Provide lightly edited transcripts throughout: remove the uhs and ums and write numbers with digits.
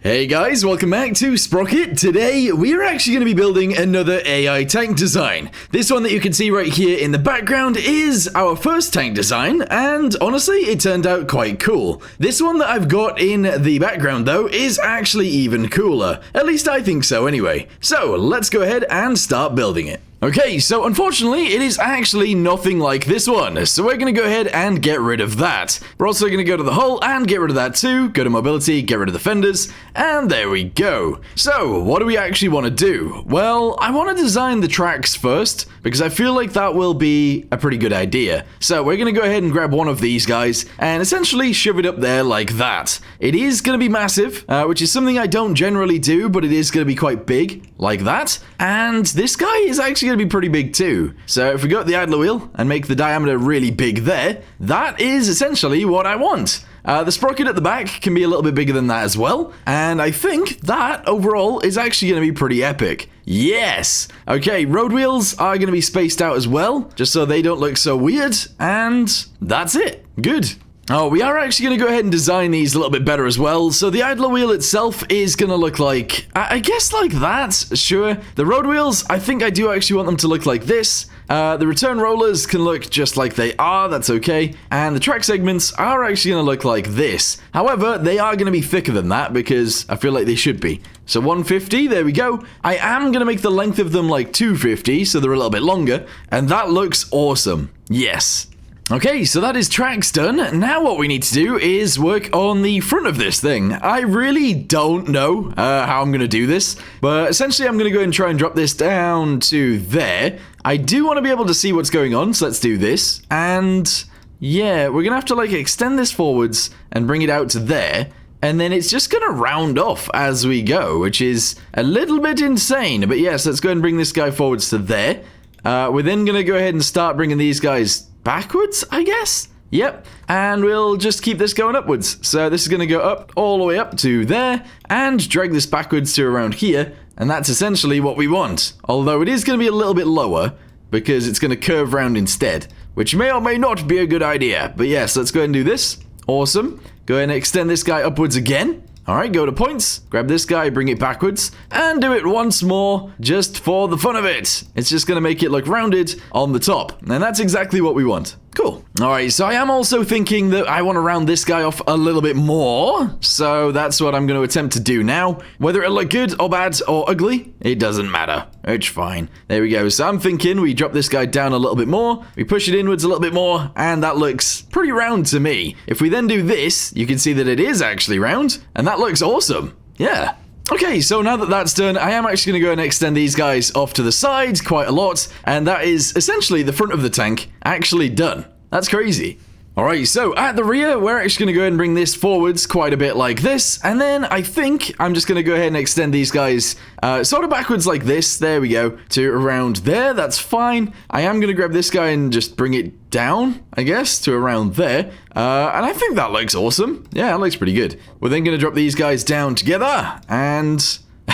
Hey guys, welcome back to Sprocket. Today, we're actually going to be building another AI tank design. This one that you can see right here in the background is our first tank design, and honestly, it turned out quite cool. This one that I've got in the background, though, is actually even cooler. At least I think so anyway. So, let's go ahead and start building it. Okay, so unfortunately, it is actually nothing like this one, so we're going to go ahead and get rid of that. We're also going to go to the hull and get rid of that too, go to mobility, get rid of the fenders, and there we go. So, what do we actually want to do? Well, I want to design the tracks first, because I feel like that will be a pretty good idea. So, we're going to go ahead and grab one of these guys, and essentially shove it up there like that. It is going to be massive, which is something I don't generally do, but it is going to be quite big, like that. And this guy is actually going to be pretty big too. So if we go to the idler wheel and make the diameter really big there, that is essentially what I want. The sprocket at the back can be a little bit bigger than that as well, and I think that overall is actually going to be pretty epic. Yes! Okay, road wheels are going to be spaced out as well, just so they don't look so weird, and that's it. Good. Oh, we are actually going to go ahead and design these a little bit better as well. So the idler wheel itself is going to look like, I guess like that, sure. The road wheels, I think I do actually want them to look like this. The return rollers can look just like they are, that's okay. And the track segments are actually going to look like this. However, they are going to be thicker than that because I feel like they should be. So 150, there we go. I am going to make the length of them like 250, so they're a little bit longer. And that looks awesome. Yes. Okay, so that is tracks done. Now what we need to do is work on the front of this thing. I really don't know how I'm going to do this, but essentially I'm going to go and try and drop this down to there. I do want to be able to see what's going on, so let's do this. And yeah, we're going to have to like extend this forwards and bring it out to there. And then it's just going to round off as we go, which is a little bit insane. But yes, let's go and bring this guy forwards to there. We're then going to go ahead and start bringing these guys backwards, I guess? Yep. And we'll just keep this going upwards. So this is going to go up, all the way up to there, and drag this backwards to around here, and that's essentially what we want. Although it is going to be a little bit lower, because it's going to curve round instead, which may or may not be a good idea. But yes, let's go ahead and do this. Awesome. Go ahead and extend this guy upwards again. Alright, go to points, grab this guy, bring it backwards, and do it once more, just for the fun of it. It's just going to make it look rounded on the top, and that's exactly what we want. Cool. Alright, so I am also thinking that I want to round this guy off a little bit more, so that's what I'm going to attempt to do now. Whether it'll look good or bad or ugly, it doesn't matter. It's fine. There we go. So I'm thinking we drop this guy down a little bit more, we push it inwards a little bit more, and that looks pretty round to me. If we then do this, you can see that it is actually round, and that looks awesome. Yeah. Okay, so now that that's done, I am actually going to go and extend these guys off to the side quite a lot, and that is essentially the front of the tank actually done. That's crazy. Alright, so at the rear, we're actually going to go ahead and bring this forwards quite a bit like this, and then I think I'm just going to go ahead and extend these guys sort of backwards like this, there we go, to around there, that's fine. I am going to grab this guy and just bring it down, I guess, to around there, and I think that looks awesome. Yeah, that looks pretty good. We're then going to drop these guys down together, and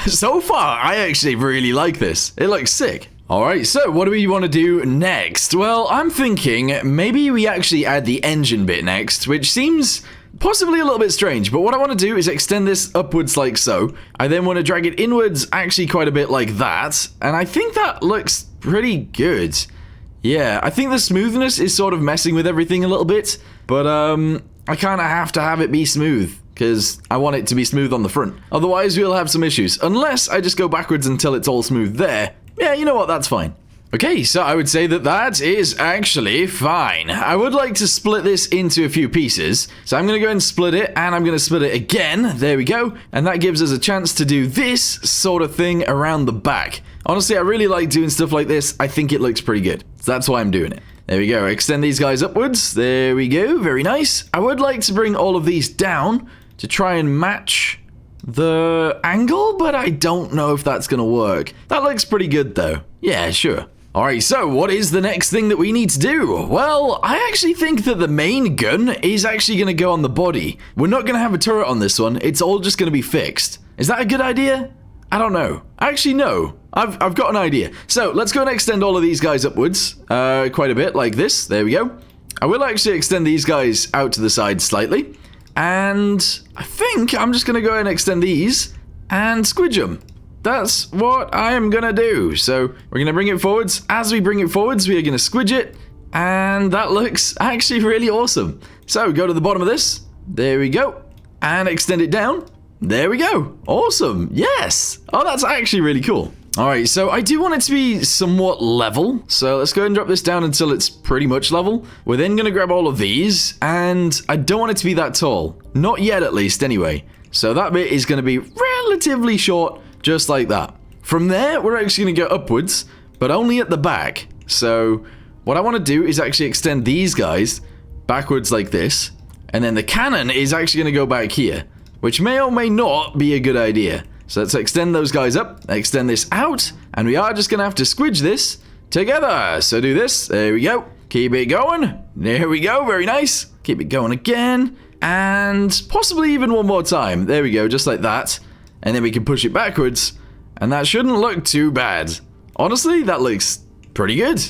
so far, I actually really like this. It looks sick. Alright, so what do we want to do next? Well, I'm thinking maybe we actually add the engine bit next, which seems possibly a little bit strange, but what I want to do is extend this upwards like so. I then want to drag it inwards actually quite a bit like that, and I think that looks pretty good. Yeah, I think the smoothness is sort of messing with everything a little bit, but I kind of have to have it be smooth, because I want it to be smooth on the front. Otherwise, we'll have some issues, unless I just go backwards until it's all smooth there. Yeah, you know what, that's fine. Okay, so I would say that that is actually fine. I would like to split this into a few pieces. So I'm going to go and split it, and I'm going to split it again. There we go. And that gives us a chance to do this sort of thing around the back. Honestly, I really like doing stuff like this. I think it looks pretty good. So that's why I'm doing it. There we go. Extend these guys upwards. There we go. Very nice. I would like to bring all of these down to try and match the angle, but I don't know if that's gonna work. That looks pretty good though. Yeah, sure. Alright, so what is the next thing that we need to do? Well, I actually think that the main gun is actually gonna go on the body. We're not gonna have a turret on this one, it's all just gonna be fixed. Is that a good idea? I don't know. Actually, no. I've got an idea. So, let's go and extend all of these guys upwards, quite a bit, like this. There we go. I will actually extend these guys out to the side slightly. And I think I'm just going to go ahead and extend these and squidge them. That's what I am going to do. So we're going to bring it forwards. As we bring it forwards, we are going to squidge it. And that looks actually really awesome. So go to the bottom of this. There we go. And extend it down. There we go. Awesome. Yes. Oh, that's actually really cool. All right, so I do want it to be somewhat level. So let's go ahead and drop this down until it's pretty much level. We're then going to grab all of these. And I don't want it to be that tall. Not yet, at least, anyway. So that bit is going to be relatively short, just like that. From there, we're actually going to go upwards, but only at the back. So what I want to do is actually extend these guys backwards like this. And then the cannon is actually going to go back here, which may or may not be a good idea. So let's extend those guys up, extend this out, and we are just going to have to squidge this together. So do this. There we go. Keep it going. There we go. Very nice. Keep it going again. And possibly even one more time. There we go. Just like that. And then we can push it backwards. And that shouldn't look too bad. Honestly, that looks pretty good.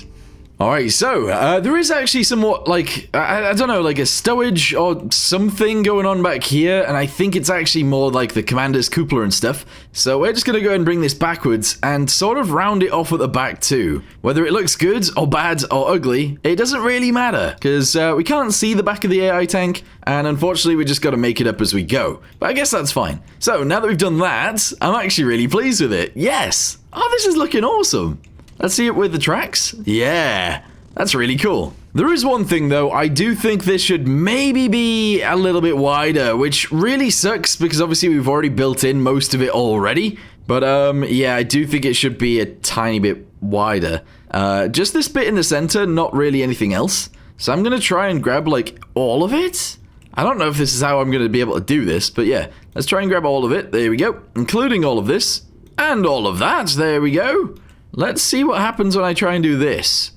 Alright, so there is actually somewhat like, I don't know, like a stowage or something going on back here, and I think it's actually more like the commander's cupola and stuff. So we're just going to go ahead and bring this backwards and sort of round it off at the back too. Whether it looks good or bad or ugly, it doesn't really matter, because we can't see the back of the AI tank, and unfortunately we just got to make it up as we go. But I guess that's fine. So now that we've done that, I'm actually really pleased with it. Yes! Oh, this is looking awesome! Let's see it with the tracks. Yeah, that's really cool. There is one thing though, I do think this should maybe be a little bit wider, which really sucks because obviously we've already built in most of it already. But yeah, I do think it should be a tiny bit wider. Just this bit in the center, not really anything else. So I'm gonna try and grab like all of it. I don't know if this is how I'm gonna be able to do this, but yeah, let's try and grab all of it. There we go, including all of this and all of that. There we go. Let's see what happens when I try and do this.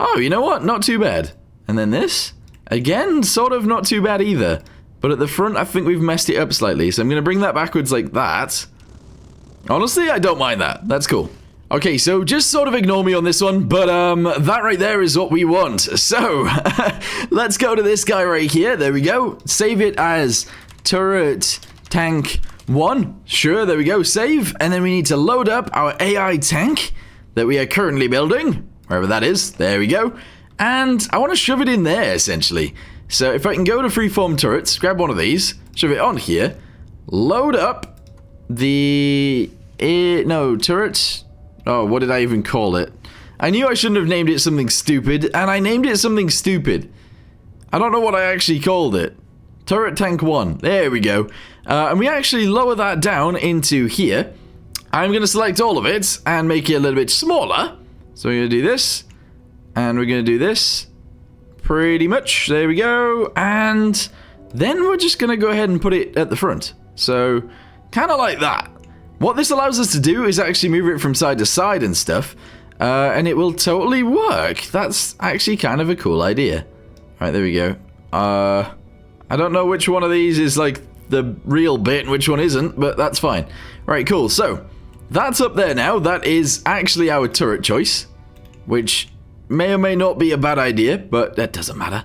Oh, you know what? Not too bad. And then this? Again, sort of not too bad either. But at the front, I think we've messed it up slightly. So I'm going to bring that backwards like that. Honestly, I don't mind that. That's cool. Okay, so just sort of ignore me on this one. But that right there is what we want. So let's go to this guy right here. There we go. Save it as turret tank 1. Sure, there we go. Save. And then we need to load up our AI tank that we are currently building, wherever that is. There we go. And I want to shove it in there, essentially. So if I can go to freeform turrets, grab one of these, shove it on here, load up the... no, turret... Oh, what did I even call it? I knew I shouldn't have named it something stupid, and I named it something stupid. I don't know what I actually called it. Turret tank 1. There we go. And we actually lower that down into here. I'm going to select all of it and make it a little bit smaller. So we're going to do this. And we're going to do this. Pretty much. There we go. And then we're just going to go ahead and put it at the front. So kind of like that. What this allows us to do is actually move it from side to side and stuff. And it will totally work. That's actually kind of a cool idea. All right, there we go. I don't know which one of these is like the real bit and which one isn't, but that's fine. Right, cool. So that's up there now. That is actually our turret choice, which may or may not be a bad idea, but that doesn't matter.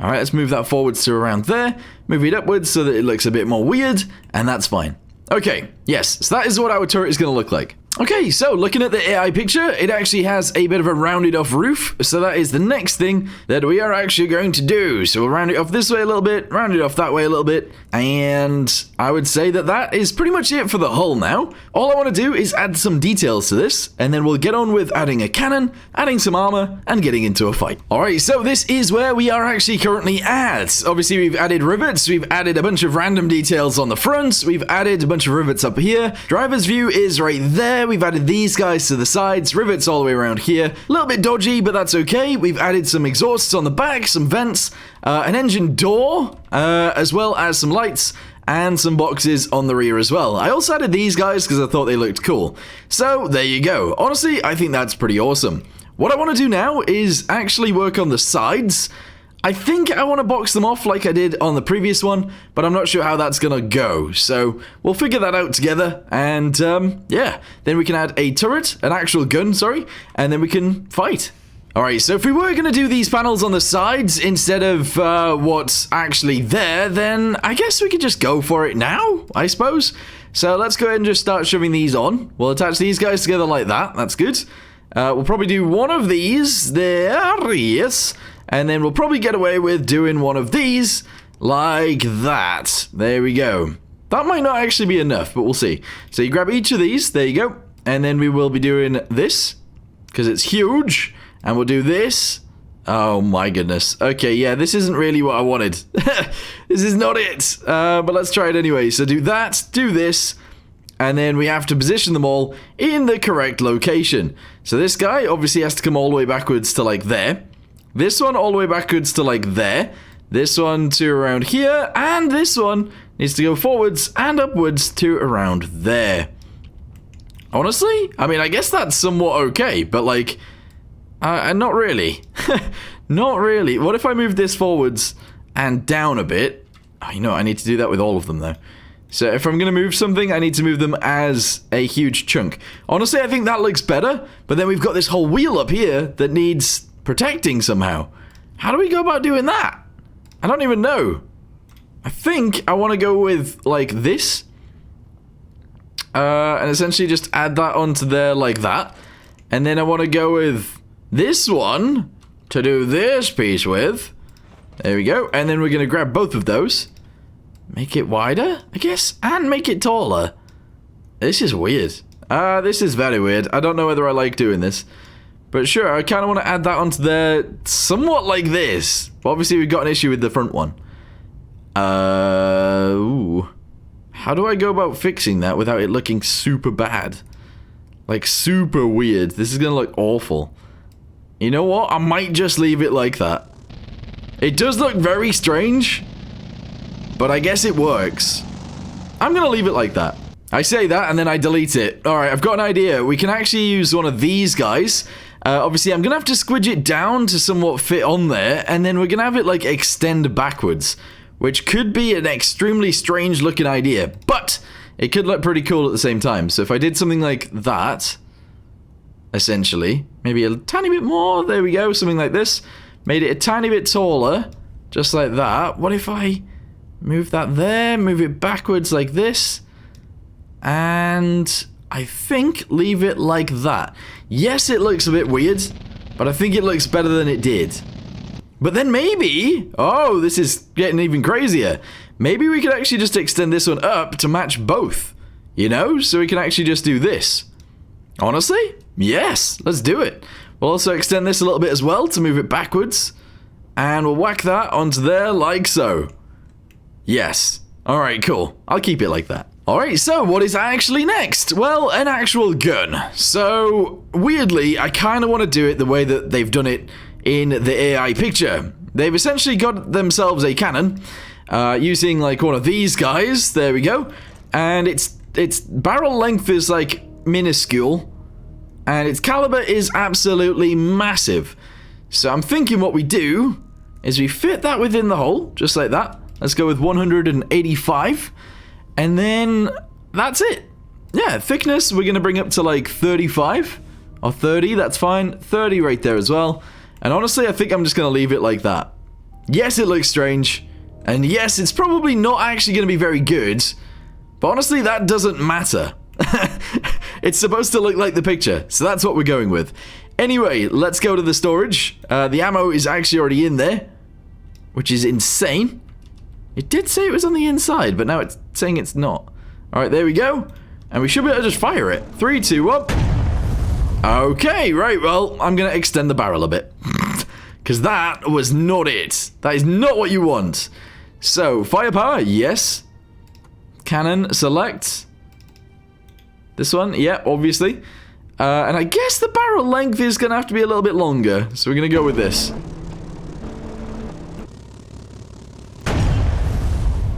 All right, let's move that forwards to around there. Move it upwards so that it looks a bit more weird, and that's fine. Okay, yes, so that is what our turret is going to look like. Okay, so looking at the AI picture, it actually has a bit of a rounded off roof, so that is the next thing that we are actually going to do. So we'll round it off this way a little bit, round it off that way a little bit, and I would say that that is pretty much it for the hull now. All I want to do is add some details to this, and then we'll get on with adding a cannon, adding some armor, and getting into a fight. Alright, so this is where we are actually currently at. Obviously, we've added rivets, we've added a bunch of random details on the front, we've added a bunch of rivets up here, driver's view is right there. We've added these guys to the sides, rivets all the way around here. A little bit dodgy, but that's okay. We've added some exhausts on the back, some vents, an engine door, as well as some lights, and some boxes on the rear as well. I also added these guys because I thought they looked cool. So there you go. Honestly, I think that's pretty awesome. What I want to do now is actually work on the sides. I think I want to box them off like I did on the previous one, but I'm not sure how that's going to go. So we'll figure that out together, and yeah, then we can add a turret, an actual gun, sorry, and then we can fight. Alright, so if we were going to do these panels on the sides instead of what's actually there, then I guess we could just go for it now, I suppose. So let's go ahead and just start shoving these on. We'll attach these guys together like that. That's good. We'll probably do one of these there, yes. And then we'll probably get away with doing one of these like that. There we go. That might not actually be enough, but we'll see. So you grab each of these. There you go. And then we will be doing this because it's huge. And we'll do this. Oh my goodness. Okay, yeah, this isn't really what I wanted. This is not it. But let's try it anyway. So do that, do this, and then we have to position them all in the correct location. So this guy obviously has to come all the way backwards to like there. This one all the way backwards to like there. This one to around here. And this one needs to go forwards and upwards to around there. Honestly, I mean, I guess that's somewhat okay, but like... not really. Not really. What if I move this forwards and down a bit? Oh, you know what? I need to do that with all of them, though. So if I'm going to move something, I need to move them as a huge chunk. Honestly, I think that looks better. But then we've got this whole wheel up here that needs protecting somehow. How do we go about doing that? I don't even know. I think I want to go with, like, this. And essentially just add that onto there like that. And then I want to go with... this one to do this piece with. There we go. And then we're going to grab both of those. Make it wider, I guess. And make it taller. This is weird. This is very weird. I don't know whether I like doing this. But sure, I kind of want to add that onto there somewhat like this. But obviously, we've got an issue with the front one. Ooh. How do I go about fixing that without it looking super bad? Like, super weird. This is going to look awful. You know what? I might just leave it like that. It does look very strange, but I guess it works. I'm gonna leave it like that. I say that and then I delete it. Alright, I've got an idea. We can actually use one of these guys. Obviously, I'm gonna have to squidge it down to somewhat fit on there, and then we're gonna have it like extend backwards, which could be an extremely strange looking idea, but it could look pretty cool at the same time. So if I did something like that... essentially, maybe a tiny bit more, there we go, something like this, made it a tiny bit taller, just like that. What if I move that there, move it backwards like this, and I think leave it like that. Yes, it looks a bit weird, but I think it looks better than it did. But then maybe, oh, this is getting even crazier, maybe we could actually just extend this one up to match both, you know, so we can actually just do this. Honestly? Yes, let's do it. We'll also extend this a little bit as well to move it backwards. And we'll whack that onto there like so. Yes. Alright, cool. I'll keep it like that. Alright, so what is actually next? Well, an actual gun. So, weirdly, I kind of want to do it the way that they've done it in the AI picture. They've essentially got themselves a cannon using like one of these guys. There we go. And its barrel length is like minuscule. And its caliber is absolutely massive. So I'm thinking what we do is we fit that within the hole, just like that. Let's go with 185. And then that's it. Yeah, thickness we're going to bring up to like 35 or 30, that's fine. 30 right there as well. And honestly, I think I'm just going to leave it like that. Yes, it looks strange. And yes, it's probably not actually going to be very good. But honestly, that doesn't matter. It's supposed to look like the picture, so that's what we're going with. Anyway, let's go to the storage. The ammo is actually already in there, which is insane. It did say it was on the inside, but now it's saying it's not. Alright, there we go. And we should be able to just fire it. 3, 2, 1. Okay, right, well, I'm going to extend the barrel a bit. Because that was not it. That is not what you want. So, firepower, yes. Cannon, select. This one, yeah, obviously. And I guess the barrel length is going to have to be a little bit longer. So we're going to go with this.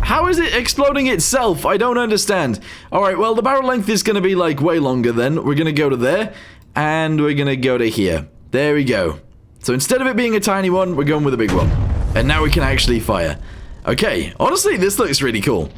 How is it exploding itself? I don't understand. Alright, well, the barrel length is going to be, like, way longer then. We're going to go to there. And we're going to go to here. There we go. So instead of it being a tiny one, we're going with a big one. And now we can actually fire. Okay, honestly, this looks really cool.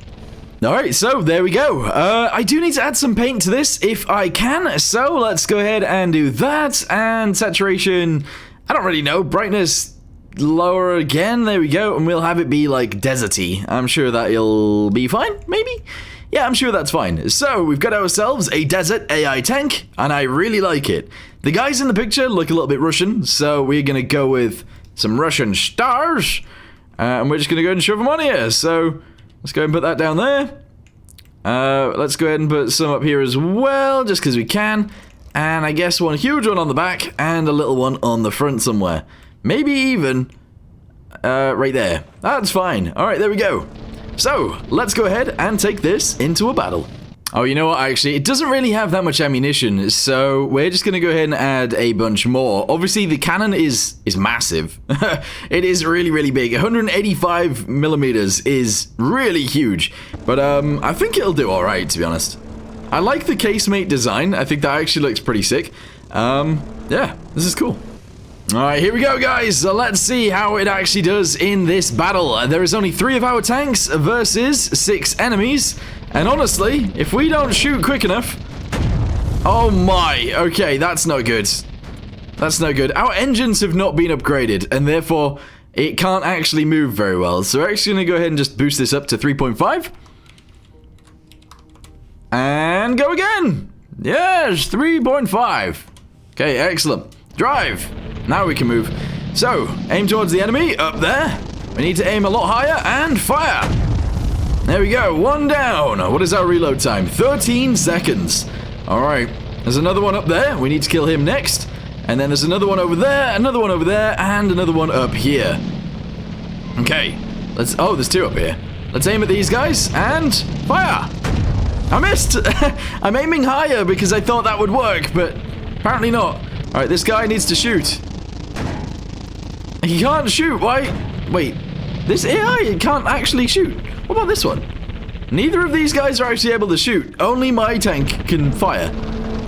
Alright, so there we go. I do need to add some paint to this if I can, so let's go ahead and do that. And saturation, I don't really know. Brightness lower again. There we go. And we'll have it be like deserty. I'm sure that it'll be fine, maybe? Yeah, I'm sure that's fine. So, we've got ourselves a desert AI tank, and I really like it. The guys in the picture look a little bit Russian, so we're going to go with some Russian stars. And we're just going to go ahead and shove them on here. So, let's go ahead and put that down there. Let's go ahead and put some up here as well, just because we can. And I guess one huge one on the back, and a little one on the front somewhere. Maybe even right there. That's fine. Alright, there we go. So, let's go ahead and take this into a battle. Oh, you know what, actually, it doesn't really have that much ammunition, so we're just going to go ahead and add a bunch more. Obviously, the cannon is massive. It is really, really big. 185 millimeters is really huge, but I think it'll do alright, to be honest. I like the casemate design. I think that actually looks pretty sick. Yeah, this is cool. Alright, here we go, guys. So let's see how it actually does in this battle. There is only 3 of our tanks versus 6 enemies. And honestly, if we don't shoot quick enough... Oh my, okay, that's not good. That's no good. Our engines have not been upgraded, and therefore, it can't actually move very well. So we're actually going to go ahead and just boost this up to 3.5. And go again. Yes, 3.5. Okay, excellent. Drive. Now we can move. So, aim towards the enemy, up there. We need to aim a lot higher, and fire. There we go, 1 down. What is our reload time? 13 seconds. Alright, there's another one up there. We need to kill him next. And then there's another one over there, another one over there, and another one up here. Okay, let's... Oh, there's 2 up here. Let's aim at these guys, and fire. I missed. I'm aiming higher because I thought that would work, but apparently not. Alright, this guy needs to shoot. He can't shoot, why? Wait, this AI can't actually shoot. What about this one? Neither of these guys are actually able to shoot. Only my tank can fire.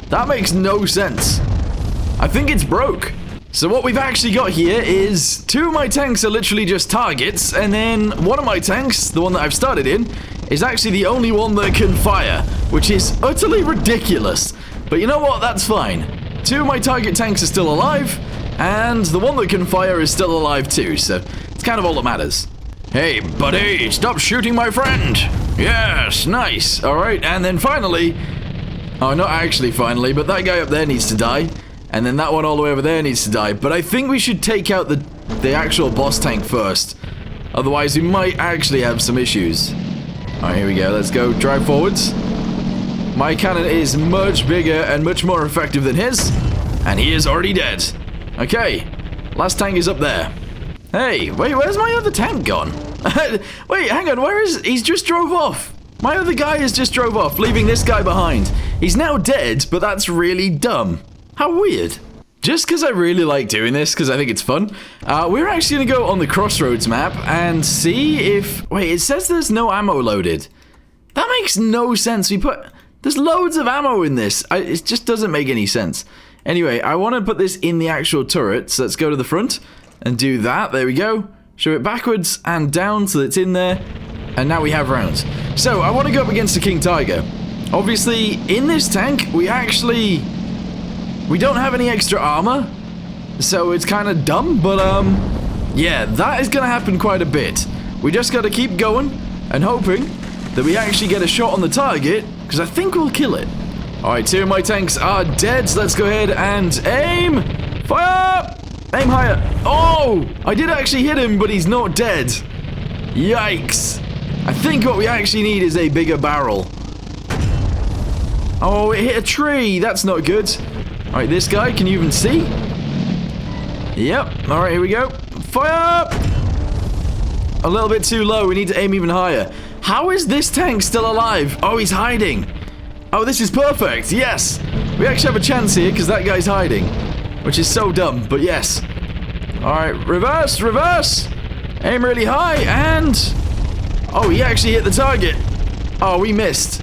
That makes no sense. I think it's broke. So what we've actually got here is 2 of my tanks are literally just targets, and then one of my tanks, the one that I've started in, is actually the only one that can fire, which is utterly ridiculous. But you know what? That's fine. 2 of my target tanks are still alive, and the one that can fire is still alive too, so it's kind of all that matters. Hey, buddy, stop shooting my friend! Yes, nice. Alright, and then finally... Oh, not actually finally, but that guy up there needs to die. And then that one all the way over there needs to die. But I think we should take out the actual boss tank first. Otherwise, we might actually have some issues. Alright, here we go. Let's go. Drive forwards. My cannon is much bigger and much more effective than his. And he is already dead. Okay, last tank is up there. Hey, wait, where's my other tank gone? Wait, hang on, where is... He's just drove off. My other guy has just drove off, leaving this guy behind. He's now dead, but that's really dumb. How weird. Just because I really like doing this, because I think it's fun, we're actually going to go on the Crossroads map and see if... Wait, it says there's no ammo loaded. That makes no sense. There's loads of ammo in this. It just doesn't make any sense. Anyway, I want to put this in the actual turret, so let's go to the front and do that. There we go. Show it backwards and down so it's in there. And now we have rounds. So, I want to go up against the King Tiger. Obviously, in this tank, we don't have any extra armor. So, it's kind of dumb, but, yeah, that is going to happen quite a bit. We just got to keep going and hoping that we actually get a shot on the target, because I think we'll kill it. Alright, 2 of my tanks are dead, so let's go ahead and aim! Fire! Aim higher. Oh! I did actually hit him, but he's not dead. Yikes. I think what we actually need is a bigger barrel. Oh, it hit a tree. That's not good. Alright, this guy, can you even see? Yep. Alright, here we go. Fire! A little bit too low. We need to aim even higher. How is this tank still alive? Oh, he's hiding. Oh, this is perfect. Yes. We actually have a chance here because that guy's hiding. Which is so dumb, but yes. Alright, reverse, reverse. Aim really high and... Oh, he actually hit the target. Oh, we missed.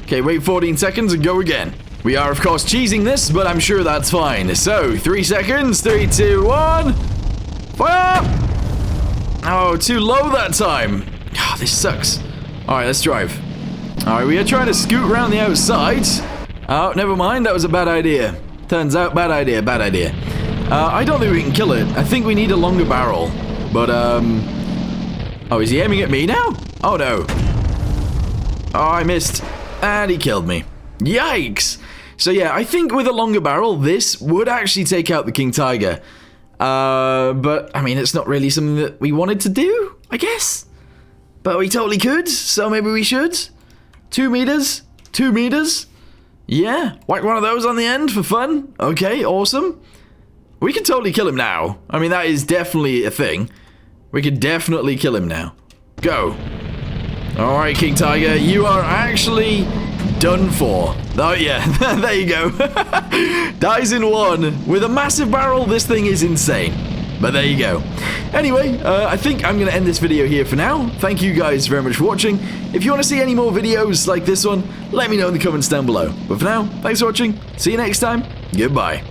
Okay, wait 14 seconds and go again. We are, of course, cheesing this, but I'm sure that's fine. So, 3 seconds. 3, 2, 1. Fire! Oh, too low that time. Oh, this sucks. Alright, let's drive. Alright, we are trying to scoot around the outside. Oh, never mind. That was a bad idea. Turns out, bad idea, bad idea. I don't think we can kill it. I think we need a longer barrel. But, oh, is he aiming at me now? Oh, no. Oh, I missed. And he killed me. Yikes. So, yeah, I think with a longer barrel, this would actually take out the King Tiger. But, I mean, it's not really something that we wanted to do, I guess. But we totally could, so maybe we should. 2 meters? 2 meters? Yeah, whack one of those on the end for fun. Okay, awesome. We can totally kill him now. I mean, that is definitely a thing. We can definitely kill him now. Go. Alright, King Tiger, you are actually done for. Oh, yeah, there you go. Dies in one. With a massive barrel, this thing is insane. But there you go. Anyway, I think I'm going to end this video here for now. Thank you guys very much for watching. If you want to see any more videos like this one, let me know in the comments down below. But for now, thanks for watching. See you next time. Goodbye.